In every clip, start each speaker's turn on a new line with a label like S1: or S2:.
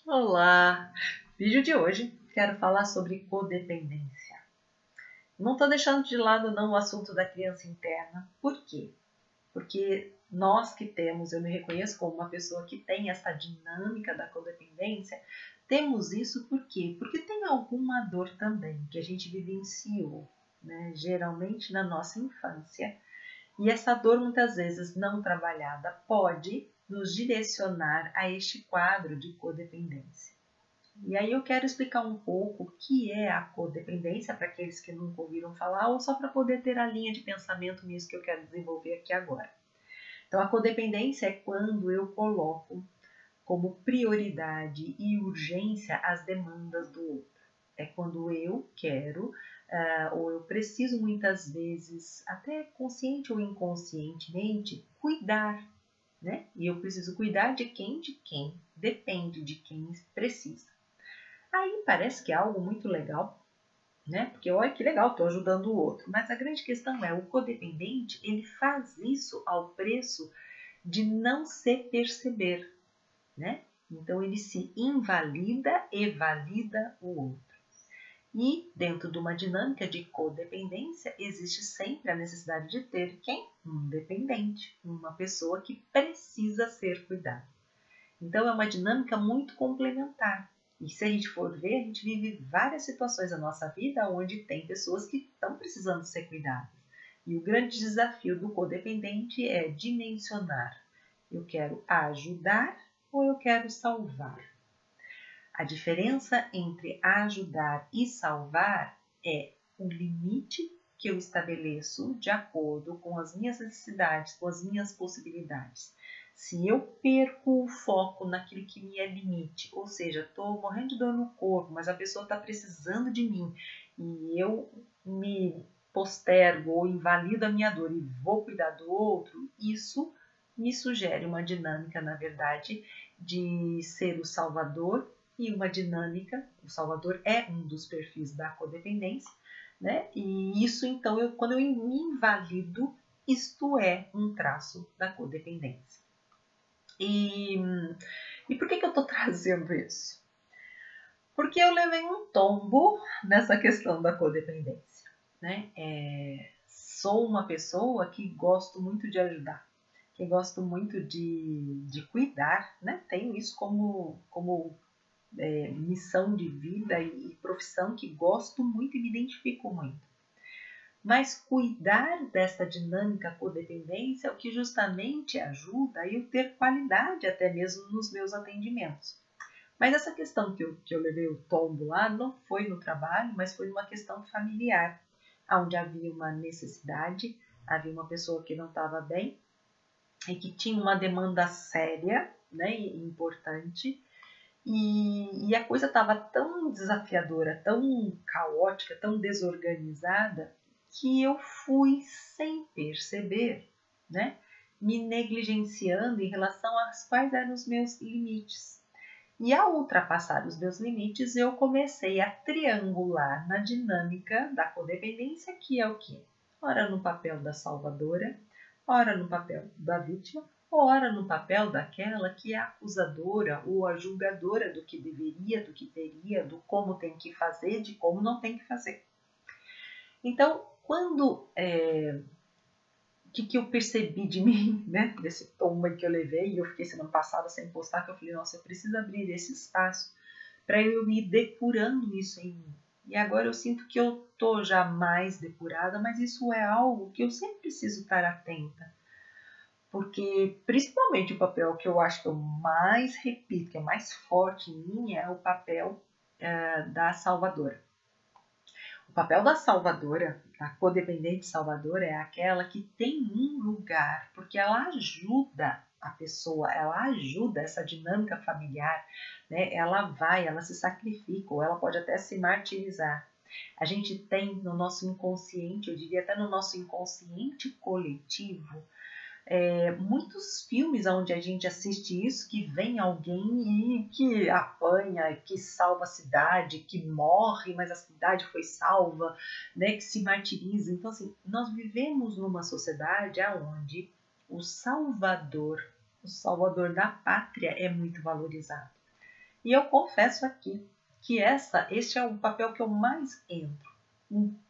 S1: Olá! Vídeo de hoje, quero falar sobre codependência. Não estou deixando de lado não o assunto da criança interna. Por quê? Porque nós que temos, eu me reconheço como uma pessoa que tem essa dinâmica da codependência, temos isso por quê? Porque tem alguma dor também que a gente vivenciou, né? Geralmente na nossa infância. E essa dor, muitas vezes não trabalhada, pode nos direcionar a este quadro de codependência. E aí eu quero explicar um pouco o que é a codependência para aqueles que nunca ouviram falar ou só para poder ter a linha de pensamento nisso que eu quero desenvolver aqui agora. Então, a codependência é quando eu coloco como prioridade e urgência as demandas do outro. É quando eu quero ou eu preciso muitas vezes, até consciente ou inconscientemente, cuidar, né? E eu preciso cuidar de quem? De quem? Depende de quem precisa. Aí parece que é algo muito legal, né? Porque olha que legal, estou ajudando o outro. Mas a grande questão é, o codependente, ele faz isso ao preço de não se perceber, né? Então ele se invalida e valida o outro. E dentro de uma dinâmica de codependência, existe sempre a necessidade de ter quem? Um dependente, uma pessoa que precisa ser cuidada. Então é uma dinâmica muito complementar. E se a gente for ver, a gente vive várias situações na nossa vida onde tem pessoas que estão precisando ser cuidadas. E o grande desafio do codependente é dimensionar. Eu quero ajudar ou eu quero salvar? A diferença entre ajudar e salvar é o limite que eu estabeleço de acordo com as minhas necessidades, com as minhas possibilidades. Se eu perco o foco naquilo que me é limite, ou seja, estou morrendo de dor no corpo, mas a pessoa está precisando de mim e eu me postergo ou invalido a minha dor e vou cuidar do outro, isso me sugere uma dinâmica, na verdade, de ser o salvador e uma dinâmica, o salvador é um dos perfis da codependência, né? E isso, então, quando eu me invalido, isto é um traço da codependência. E por que eu estou trazendo isso? Porque eu levei um tombo nessa questão da codependência, né? Sou uma pessoa que gosto muito de ajudar, que gosto muito de cuidar, né? Tenho isso como missão de vida e profissão que gosto muito e me identifico muito. Mas cuidar dessa dinâmica codependência é o que justamente ajuda a eu ter qualidade até mesmo nos meus atendimentos. Mas essa questão que eu levei o tombo lá não foi no trabalho, mas foi uma questão familiar, onde havia uma necessidade, havia uma pessoa que não estava bem e que tinha uma demanda séria, né, e importante, e a coisa estava tão desafiadora, tão caótica, tão desorganizada, que eu fui, sem perceber, né, me negligenciando em relação às quais eram os meus limites. E ao ultrapassar os meus limites, eu comecei a triangular na dinâmica da codependência, que é o quê? Ora no papel da salvadora, ora no papel da vítima, ora no papel daquela que é a acusadora ou a julgadora do que deveria, do que teria, do como tem que fazer, de como não tem que fazer. Então, quando o que eu percebi de mim, né, desse tombo que eu levei, e eu fiquei semana passada sem postar, que eu falei, nossa, eu preciso abrir esse espaço para eu ir depurando isso em mim. E agora eu sinto que eu tô já mais depurada, mas isso é algo que eu sempre preciso estar atenta. Porque, principalmente, o papel que eu acho que eu mais repito, que é mais forte em mim, é o papel da salvadora. O papel da salvadora, da codependente salvadora, é aquela que tem um lugar, porque ela ajuda a pessoa, ela ajuda essa dinâmica familiar, né? Ela se sacrifica, ou ela pode até se martirizar. A gente tem no nosso inconsciente, eu diria até no nosso inconsciente coletivo, muitos filmes onde a gente assiste isso, que vem alguém e que apanha, que salva a cidade, que morre, mas a cidade foi salva, né, que se martiriza. Então, assim, nós vivemos numa sociedade onde o salvador da pátria é muito valorizado. E eu confesso aqui que este é o papel que eu mais entro.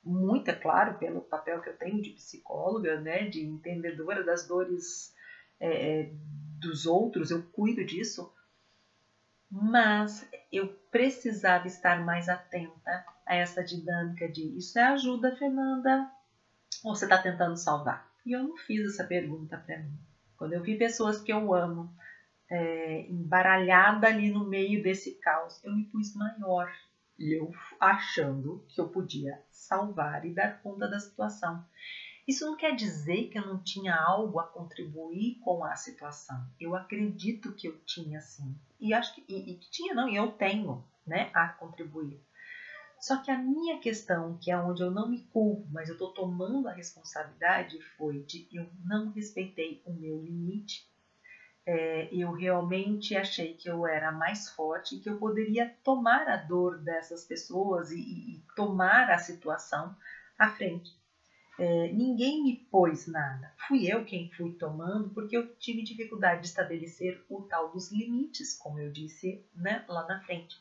S1: Muito, é claro, pelo papel que eu tenho de psicóloga, né, de entendedora das dores dos outros, eu cuido disso, mas eu precisava estar mais atenta a essa dinâmica de isso é ajuda, Fernanda, ou você está tentando salvar? E eu não fiz essa pergunta para mim. Quando eu vi pessoas que eu amo embaralhada ali no meio desse caos, eu me pus maior. E eu achando que eu podia salvar e dar conta da situação. Isso não quer dizer que eu não tinha algo a contribuir com a situação. Eu acredito que eu tinha sim. E acho que tinha não, e eu tenho, né, a contribuir. Só que a minha questão, que é onde eu não me culpo, mas eu estou tomando a responsabilidade, foi de eu não respeitei o meu limite. Eu realmente achei que eu era mais forte, que eu poderia tomar a dor dessas pessoas e tomar a situação à frente. Ninguém me pôs nada. Fui eu quem fui tomando, porque eu tive dificuldade de estabelecer o tal dos limites, como eu disse, né, lá na frente.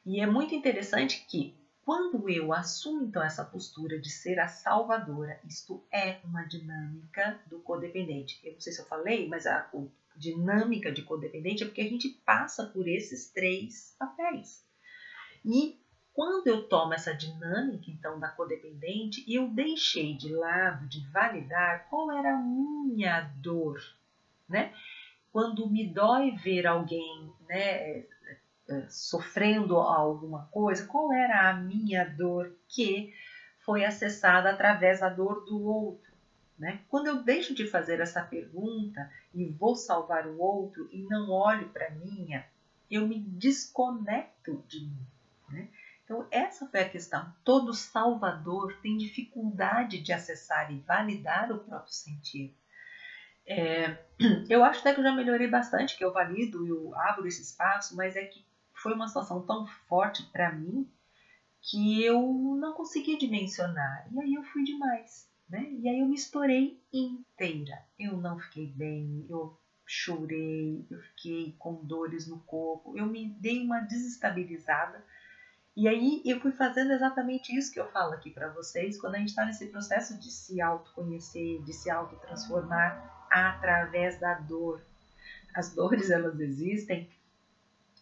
S1: E é muito interessante que, quando eu assumo então essa postura de ser a salvadora, isto é uma dinâmica do codependente. Eu não sei se eu falei, mas a dinâmica de codependente é porque a gente passa por esses 3 papéis. E quando eu tomo essa dinâmica, então, da codependente, eu deixei de lado de validar qual era a minha dor, né? Quando me dói ver alguém, né, sofrendo alguma coisa, qual era a minha dor que foi acessada através da dor do outro, né? Quando eu deixo de fazer essa pergunta e vou salvar o outro e não olho para a minha, eu me desconecto de mim, né? Então, essa foi a questão. Todo salvador tem dificuldade de acessar e validar o próprio sentido. Eu acho até que eu já melhorei bastante, que eu valido, eu abro esse espaço, mas é que foi uma situação tão forte para mim que eu não consegui dimensionar. E aí eu fui demais, né? E aí eu me estourei inteira. Eu não fiquei bem, eu chorei, eu fiquei com dores no corpo, eu me dei uma desestabilizada. E aí eu fui fazendo exatamente isso que eu falo aqui para vocês, quando a gente está nesse processo de se autoconhecer, de se autotransformar através da dor. As dores, elas existem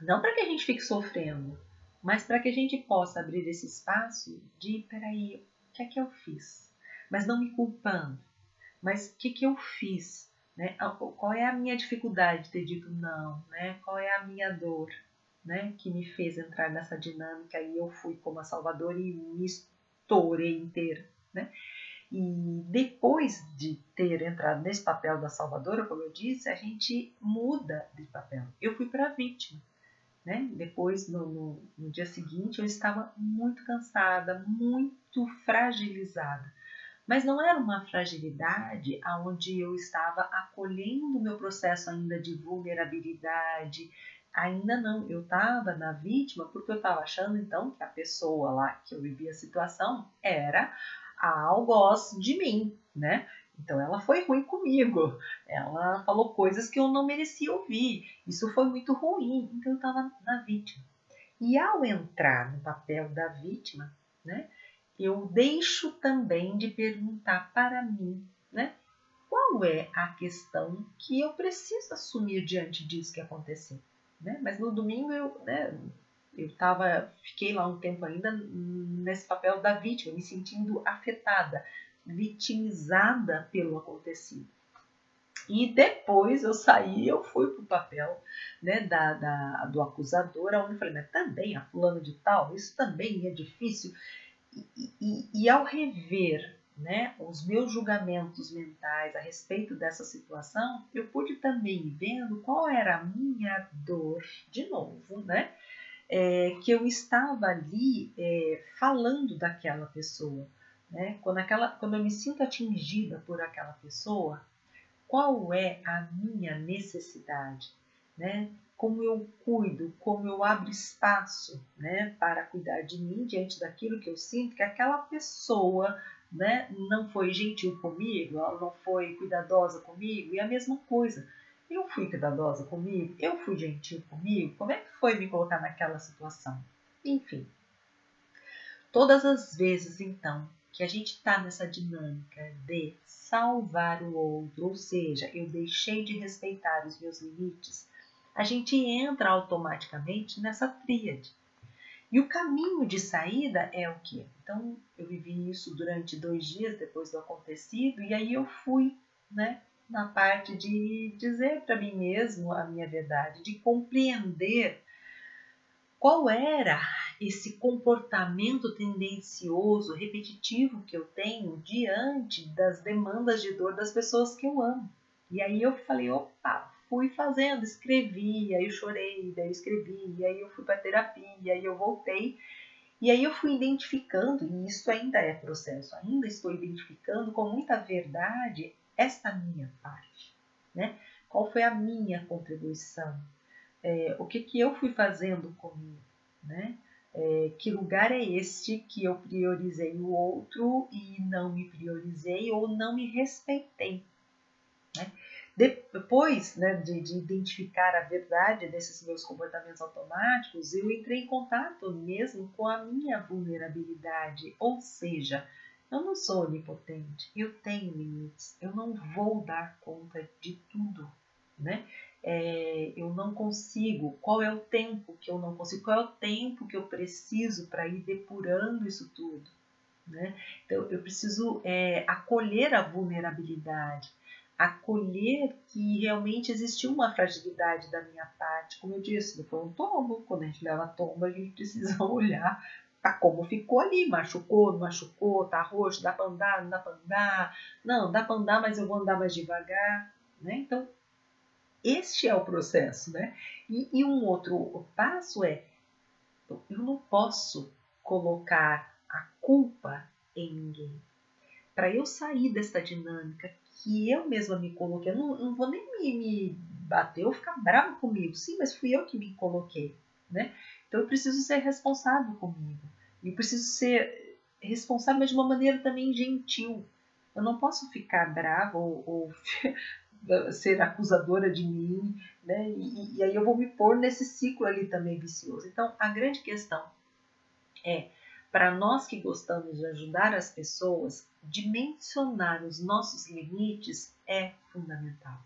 S1: não para que a gente fique sofrendo, mas para que a gente possa abrir esse espaço de, peraí, o que é que eu fiz? Mas não me culpando, mas o que eu fiz? Né? Qual é a minha dificuldade de ter dito não? Né? Qual é a minha dor, né, que me fez entrar nessa dinâmica e eu fui como a salvadora e me estourei inteira, né? E depois de ter entrado nesse papel da salvadora, como eu disse, a gente muda de papel. Eu fui para a vítima, né? Depois, no dia seguinte, eu estava muito cansada, muito fragilizada. Mas não era uma fragilidade onde eu estava acolhendo o meu processo ainda de vulnerabilidade. Ainda não, eu estava na vítima porque eu estava achando então que a pessoa lá que eu vivia a situação era a algoz de mim, né? Então ela foi ruim comigo, ela falou coisas que eu não merecia ouvir, isso foi muito ruim, então eu estava na vítima. E ao entrar no papel da vítima, né, eu deixo também de perguntar para mim, né, qual é a questão que eu preciso assumir diante disso que aconteceu, né? Mas no domingo fiquei lá um tempo ainda nesse papel da vítima, me sentindo afetada, vitimizada pelo acontecido. E depois eu saí, eu fui para o papel, né, do acusador, onde eu falei, mas também a fulano de tal, isso também é difícil. E ao rever, né, os meus julgamentos mentais a respeito dessa situação, eu pude também ir vendo qual era a minha dor, de novo, né, que eu estava ali falando daquela pessoa. Né, quando eu me sinto atingida por aquela pessoa, qual é a minha necessidade, né? Como eu cuido, como eu abro espaço, né, para cuidar de mim diante daquilo que eu sinto que aquela pessoa, né, não foi gentil comigo, ela não foi cuidadosa comigo, e a mesma coisa. Eu fui cuidadosa comigo? Eu fui gentil comigo? Como é que foi me colocar naquela situação? Enfim, todas as vezes, então, que a gente está nessa dinâmica de salvar o outro, ou seja, eu deixei de respeitar os meus limites, a gente entra automaticamente nessa tríade. E o caminho de saída é o quê? Então, eu vivi isso durante 2 dias depois do acontecido, e aí eu fui, né, na parte de dizer para mim mesmo a minha verdade, de compreender qual era esse comportamento tendencioso, repetitivo que eu tenho diante das demandas de dor das pessoas que eu amo. E aí eu falei, opa, fui fazendo, escrevi, aí eu chorei, daí eu escrevi, aí eu fui para terapia, aí eu voltei. E aí eu fui identificando, e isso ainda é processo, ainda estou identificando com muita verdade esta minha parte, né? Qual foi a minha contribuição? O que eu fui fazendo comigo, né? Que lugar é este que eu priorizei o outro e não me priorizei ou não me respeitei, né? Depois, né, de identificar a verdade desses meus comportamentos automáticos, eu entrei em contato mesmo com a minha vulnerabilidade, ou seja, eu não sou onipotente, eu tenho limites, eu não vou dar conta de tudo, né? Eu não consigo, qual é o tempo que eu não consigo, qual é o tempo que eu preciso para ir depurando isso tudo, né? Então, eu preciso acolher a vulnerabilidade, acolher que realmente existiu uma fragilidade da minha parte. Como eu disse, foi um tombo. Quando a gente leva tombo, a gente precisa olhar para como ficou ali. Machucou, não machucou, tá roxo, dá para andar, não dá para andar. Não, dá para andar, mas eu vou andar mais devagar, né? Então, este é o processo, né? E um outro passo é, eu não posso colocar a culpa em ninguém. Para eu sair dessa dinâmica que eu mesma me coloquei, eu não vou nem me bater ou ficar bravo comigo. Sim, mas fui eu que me coloquei, né? Então eu preciso ser responsável comigo. E preciso ser responsável, mas de uma maneira também gentil. Eu não posso ficar brava ou ser acusadora de mim, né? E aí eu vou me pôr nesse ciclo ali também vicioso. Então, a grande questão é, para nós que gostamos de ajudar as pessoas, dimensionar os nossos limites é fundamental.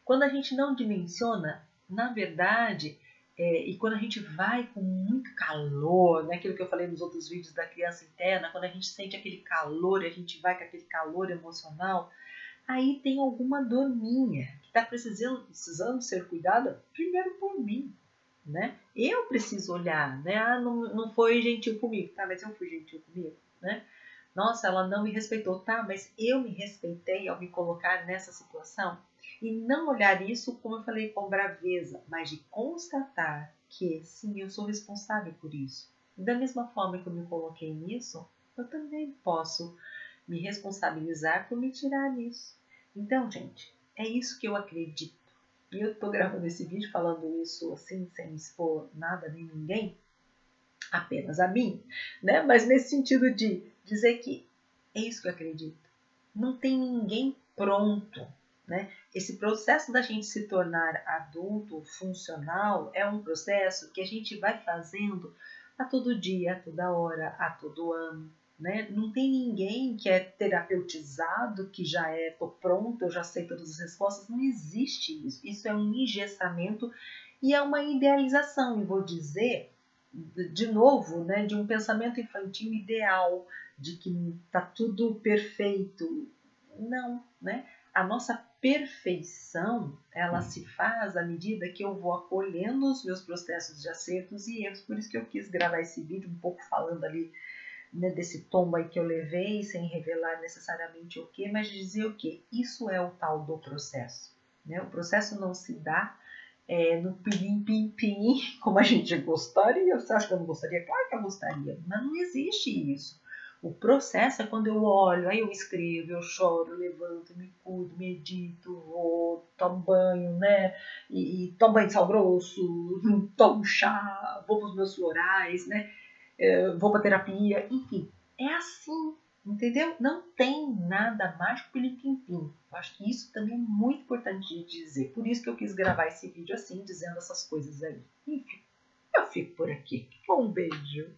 S1: Quando a gente não dimensiona, na verdade, e quando a gente vai com muito calor, né, aquilo que eu falei nos outros vídeos da criança interna, quando a gente sente aquele calor e a gente vai com aquele calor emocional, aí tem alguma dor minha que está precisando ser cuidada primeiro por mim, né? Eu preciso olhar, né? Ah, não foi gentil comigo, tá? Mas eu fui gentil comigo, né? Nossa, ela não me respeitou, tá? Mas eu me respeitei ao me colocar nessa situação. E não olhar isso, como eu falei, com braveza, mas de constatar que, sim, eu sou responsável por isso. E da mesma forma que eu me coloquei nisso, eu também posso me responsabilizar por me tirar nisso. Então, gente, é isso que eu acredito. E eu estou gravando esse vídeo falando isso assim, sem expor nada nem ninguém, apenas a mim, né? Mas nesse sentido de dizer que é isso que eu acredito. Não tem ninguém pronto, né? Esse processo da gente se tornar adulto, funcional, é um processo que a gente vai fazendo a todo dia, a toda hora, a todo ano, né? Não tem ninguém que é terapeutizado, que já tô pronto, eu já sei todas as respostas. Não existe isso. Isso é um engessamento e é uma idealização. E vou dizer, de novo, né, de um pensamento infantil ideal, de que tá tudo perfeito. Não, né? A nossa perfeição, ela se faz à medida que eu vou acolhendo os meus processos de acertos e erros. Por isso que eu quis gravar esse vídeo um pouco falando ali, né, desse tombo aí que eu levei, sem revelar necessariamente o que, mas dizer o que? Isso é o tal do processo, né? O processo não se dá no pilim-pim-pim, como a gente gostaria. Você acha que eu não gostaria? Claro que eu gostaria, mas não existe isso. O processo é quando eu olho, aí eu escrevo, eu choro, eu levanto, me cuido, medito, vou, tomo banho, né? E tomo banho de sal grosso, tomo chá, vou para os meus florais, né? Vou para terapia, enfim. É assim, Entendeu? Não tem nada mágico plim-plim-plim. Eu acho que isso também é muito importante de dizer. Por isso que eu quis gravar esse vídeo assim, dizendo essas coisas aí. Enfim, eu fico por aqui. Um beijo.